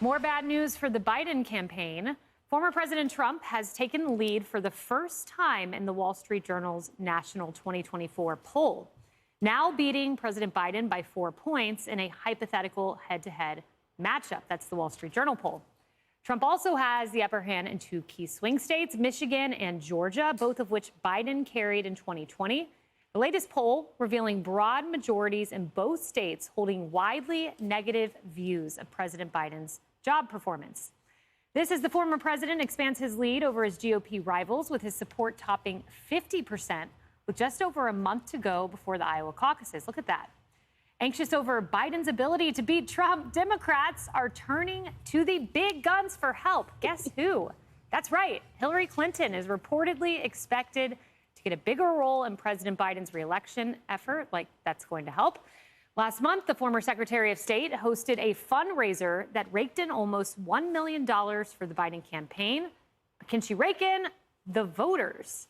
More bad news for the Biden campaign. Former President Trump has taken the lead for the first time in the Wall Street Journal's national 2024 poll, now beating President Biden by 4 points in a hypothetical head-to-head matchup. That's the Wall Street Journal poll. Trump also has the upper hand in 2 key swing states, Michigan and Georgia, both of which Biden carried in 2020. The latest poll revealing broad majorities in both states, holding widely negative views of President Biden's job performance. This as the former president expands his lead over his GOP rivals, with his support topping 50% with just over a month to go before the Iowa caucuses. Look at that. Anxious over Biden's ability to beat Trump, Democrats are turning to the big guns for help. Guess who? That's right. Hillary Clinton is reportedly expected to get a bigger role in President Biden's reelection effort. Like, that's going to help. Last month, the former Secretary of State hosted a fundraiser that raked in almost $1 million for the Biden campaign. But can she rake in the voters?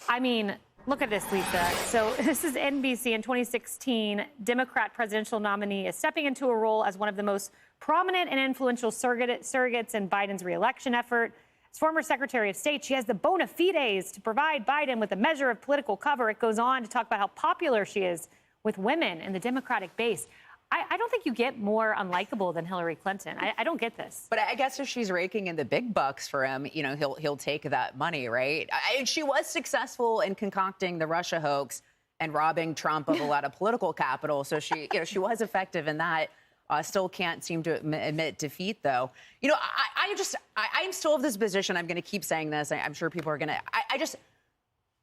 I mean, look at this, Lisa. So this is NBC. In 2016, Democrat presidential nominee is stepping into a role as one of the most prominent and influential surrogates in Biden's reelection effort. As former Secretary of State, she has the bona fides to provide Biden with a measure of political cover. It goes on to talk about how popular she is with women in the Democratic base. I don't think you get more unlikable than Hillary Clinton. I don't get this. But I guess if she's raking in the big bucks for him, you know, he'll take that money, right? She was successful in concocting the Russia hoax and robbing Trump of a lot of political capital. So she was effective in that. Still can't seem to admit defeat, though. You know, I'm still of this position. I'm going to keep saying this. I'm sure people are going to.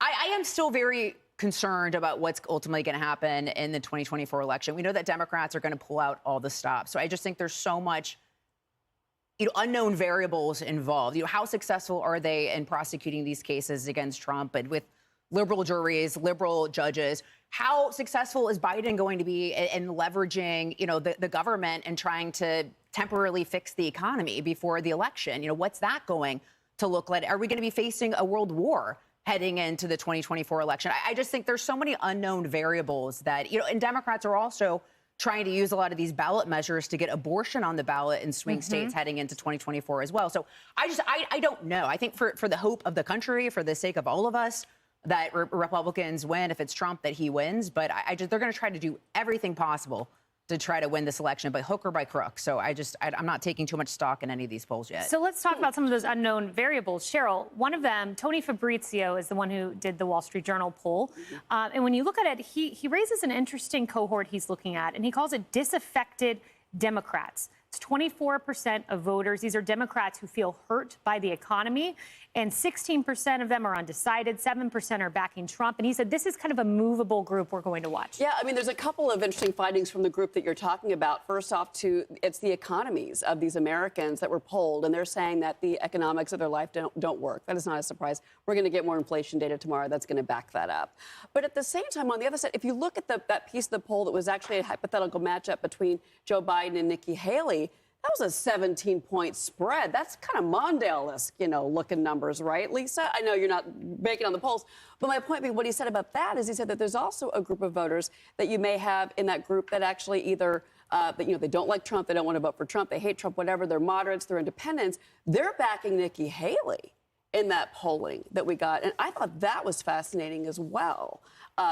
I am still very concerned about what's ultimately going to happen in the 2024 election. We know that Democrats are going to pull out all the stops. So I just think there's so much, unknown variables involved. How successful are they in prosecuting these cases against Trump and with liberal juries, liberal judges? How successful is Biden going to be in leveraging, the government and trying to temporarily fix the economy before the election? What's that going to look like? Are we going to be facing a world war heading into the 2024 election? I just think there's so many unknown variables that, and Democrats are also trying to use a lot of these ballot measures to get abortion on the ballot in swing states heading into 2024 as well. So I don't know. I think for the hope of the country, for the sake of all of us, that Republicans win. If it's Trump, that he wins. But they're going to try to do everything possible to try to win this election by hook or by crook. So I'm not taking too much stock in any of these polls yet. So let's talk about some of those unknown variables. Cheryl, one of them, Tony Fabrizio, is the one who did the Wall Street Journal poll. And when you look at it, he raises an interesting cohort he's looking at, and he calls it disaffected Democrats. It's 24% of voters. These are Democrats who feel hurt by the economy, and 16% of them are undecided. 7% are backing Trump. And he said this is kind of a movable group we're going to watch. Yeah, I mean, there's a couple of interesting findings from the group that you're talking about. First off, it's the economies of these Americans that were polled, and they're saying that the economics of their life don't work. That is not a surprise. We're going to get more inflation data tomorrow that's going to back that up. But at the same time, on the other side, if you look at that piece of the poll that was actually a hypothetical matchup between Joe Biden and Nikki Haley, that was a 17-point spread. That's kind of Mondale-esque, looking numbers, right, Lisa? I know you're not banking on the polls, but my point being, what he said about that is he said that there's also a group of voters that you may have in that group that actually either, they don't like Trump, they don't want to vote for Trump, they hate Trump, whatever, they're moderates, they're independents. They're backing Nikki Haley in that polling that we got, and I thought that was fascinating as well.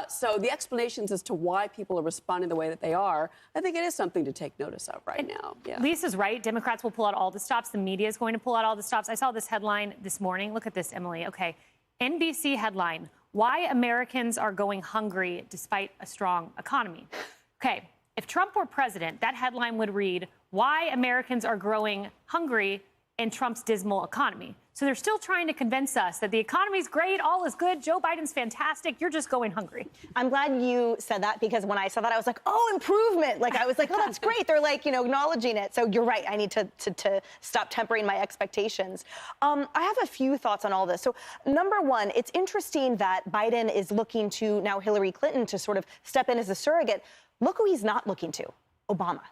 So the explanations as to why people are responding the way that they are, I think it is something to take notice of right now. Yeah. Lisa's right. Democrats will pull out all the stops. The media is going to pull out all the stops. I saw this headline this morning. Look at this, Emily. Okay. NBC headline, why Americans are going hungry despite a strong economy. Okay. If Trump were president, that headline would read, why Americans are growing hungry in Trump's dismal economy. So they're still trying to convince us that the economy's great, all is good, Joe Biden's fantastic, you're just going hungry. I'm glad you said that, because when I saw that, I was like, oh, improvement. I was like, oh, that's great. They're acknowledging it. So you're right. I need to stop tempering my expectations. I have a few thoughts on all this. So number one, it's interesting that Biden is looking to now Hillary Clinton to sort of step in as a surrogate. Look who he's not looking to, Obama.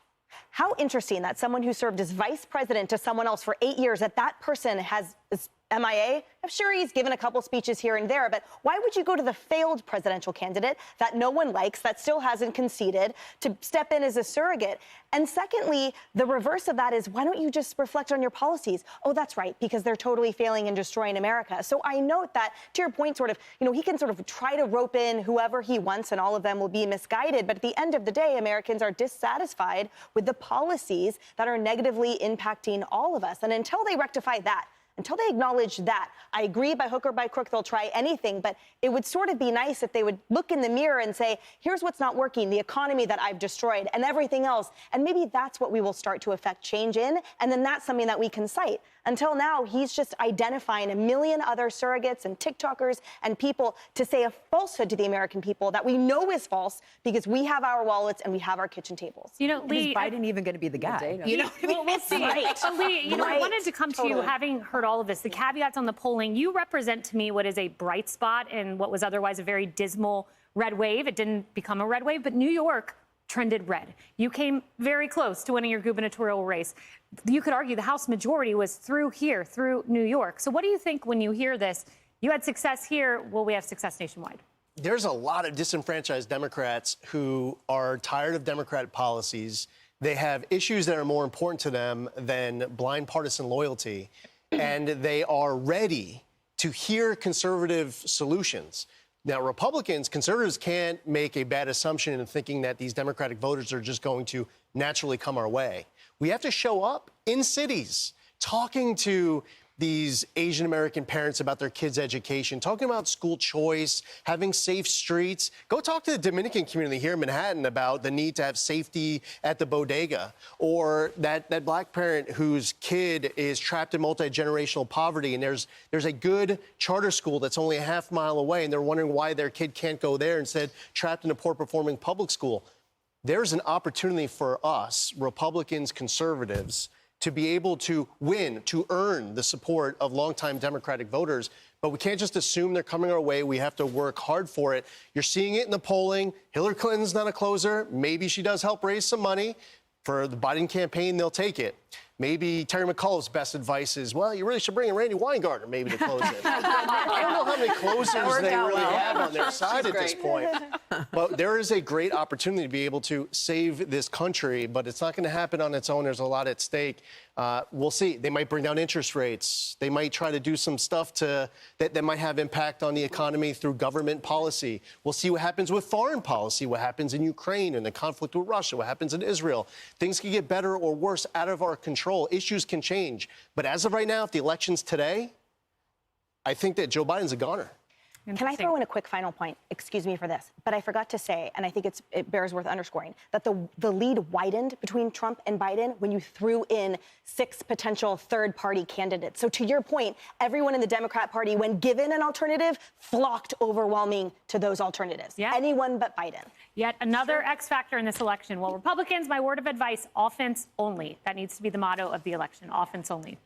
How interesting that someone who served as vice president to someone else for 8 years, that person has is MIA. I'm sure he's given a couple speeches here and there, but why would you go to the failed presidential candidate that no one likes, that still hasn't conceded, to step in as a surrogate? And secondly, the reverse of that is, why don't you just reflect on your policies? Oh, that's right, because they're totally failing and destroying America. So I note that, to your point, sort of, he can sort of try to rope in whoever he wants, and all of them will be misguided. But at the end of the day, Americans are dissatisfied with the policies that are negatively impacting all of us. And until they rectify that, until they acknowledge that, I agree, by hook or by crook, they'll try anything, but it would sort of be nice if they would look in the mirror and say, here's what's not working, the economy that I've destroyed and everything else. And maybe that's what we will start to affect change in, and then that's something that we can cite. Until now, he's just identifying a million other surrogates and TikTokers and people to say a falsehood to the American people that we know is false, because we have our wallets and we have our kitchen tables. Lee, is Biden even going to be the guy? We'll see. Right. So, Lee, I wanted to come to you, having heard all of this, the caveats on the polling. You represent to me what is a bright spot in what was otherwise a very dismal red wave. It didn't become a red wave, but New York trended red. You came very close to winning your gubernatorial race. You could argue the House majority was through New York. So what do you think when you hear this? You had success here. Will we have success nationwide? There's a lot of disenfranchised Democrats who are tired of Democratic policies. They have issues that are more important to them than blind partisan loyalty, and they are ready to hear conservative solutions. Now, conservatives can't make a bad assumption in thinking that these Democratic voters are just going to naturally come our way. We have to show up in cities, talking to these Asian American parents about their kids' education, talking about school choice, having safe streets. Go talk to the Dominican community here in Manhattan about the need to have safety at the bodega, or that black parent whose kid is trapped in multi-generational poverty, and there's a good charter school that's only a half mile away, and they're wondering why their kid can't go there, instead trapped in a poor-performing public school. There's an opportunity for us, Republicans, conservatives, to be able to win, to earn the support of longtime Democratic voters. But we can't just assume they're coming our way. We have to work hard for it. You're seeing it in the polling. Hillary Clinton's not a closer. Maybe she does help raise some money. For the Biden campaign, they'll take it. Maybe Terry McAuliffe's best advice is, well, you really should bring in Randy Weingarten maybe to close it. I don't know how many closers they really have on their side at this point. But there is a great opportunity to be able to save this country, but it's not going to happen on its own. There's a lot at stake. We'll see. They might bring down interest rates. They might try to do some stuff that might have impact on the economy through government policy. We'll see what happens with foreign policy, what happens in Ukraine and the conflict with Russia, what happens in Israel. Things can get better or worse out of our control. Issues can change. But as of right now, if the election's today, I think that Joe Biden's a goner. Can I throw in a quick final point? Excuse me for this, but I forgot to say, and I think it bears worth underscoring, that the lead widened between Trump and Biden when you threw in 6 potential third-party candidates. So to your point, everyone in the Democrat Party, when given an alternative, flocked overwhelming to those alternatives. Yeah. Anyone but Biden. Yet another X factor in this election. Well, Republicans, my word of advice, offense only. That needs to be the motto of the election, offense only.